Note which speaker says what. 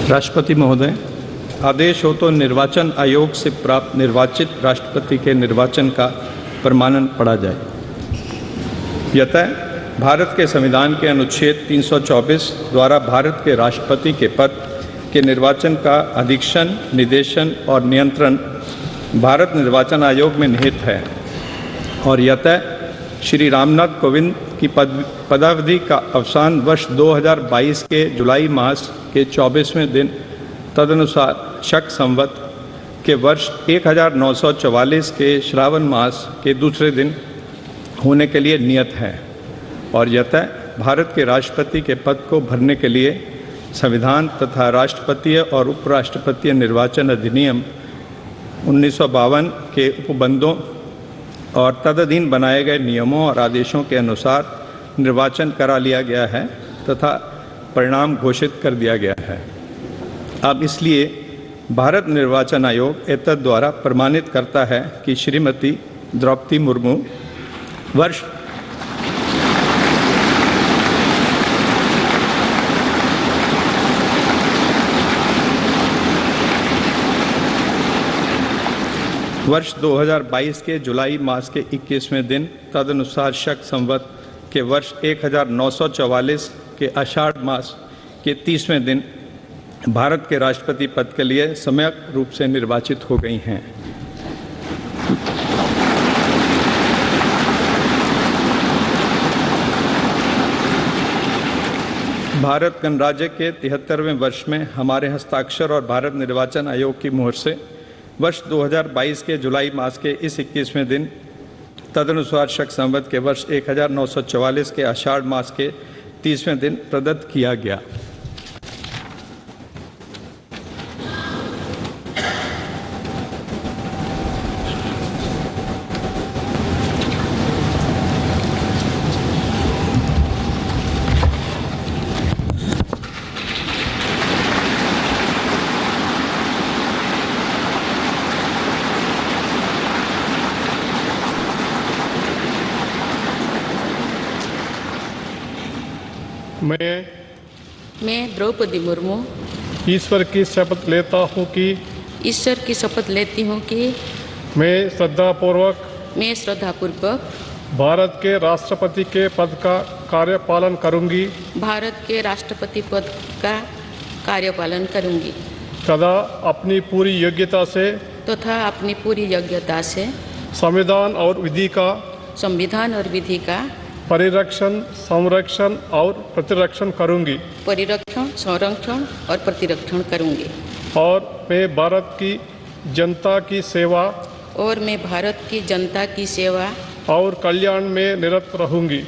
Speaker 1: राष्ट्रपति महोदय, आदेश हो तो निर्वाचन आयोग से प्राप्त निर्वाचित राष्ट्रपति के निर्वाचन का प्रमाणन पढ़ा जाए। यतः भारत के संविधान के अनुच्छेद 324 द्वारा भारत के राष्ट्रपति के पद के निर्वाचन का अधीक्षण, निर्देशन और नियंत्रण भारत निर्वाचन आयोग में निहित है और यतः श्री रामनाथ कोविंद की पदावधि का अवसान वर्ष 2022 के जुलाई मास के 24वें दिन तदनुसार शक संवत के वर्ष 1944 के श्रावण मास के दूसरे दिन होने के लिए नियत है और यतः भारत के राष्ट्रपति के पद को भरने के लिए संविधान तथा राष्ट्रपतीय और उपराष्ट्रपतीय निर्वाचन अधिनियम 1952 के उपबंधों और तदधीन बनाए गए नियमों और आदेशों के अनुसार निर्वाचन करा लिया गया है तथा परिणाम घोषित कर दिया गया है। अब इसलिए भारत निर्वाचन आयोग एतद द्वारा प्रमाणित करता है कि श्रीमती द्रौपदी मुर्मू वर्ष 2022 के जुलाई मास के 21वें दिन तदनुसार शक संवत के वर्ष 1944 के आषाढ़ मास के 30वें दिन भारत के राष्ट्रपति पद के लिए सम्यक रूप से निर्वाचित हो गई हैं। भारत गणराज्य के 73वें वर्ष में हमारे हस्ताक्षर और भारत निर्वाचन आयोग की मोहर से वर्ष 2022 के जुलाई मास के इस 21वें दिन तदनुसार शक संवत के वर्ष 1944 के आषाढ़ मास के 30वें दिन प्रदत्त किया गया।
Speaker 2: मैं द्रौपदी मुर्मू
Speaker 3: ईश्वर की शपथ लेता हूँ कि मैं श्रद्धापूर्वक भारत के राष्ट्रपति के पद का कार्यपालन करूँगी तथा अपनी पूरी योग्यता से संविधान और विधि का परिरक्षण, संरक्षण और प्रतिरक्षण करूंगी और मैं भारत की जनता की सेवा और कल्याण में निरत रहूंगी।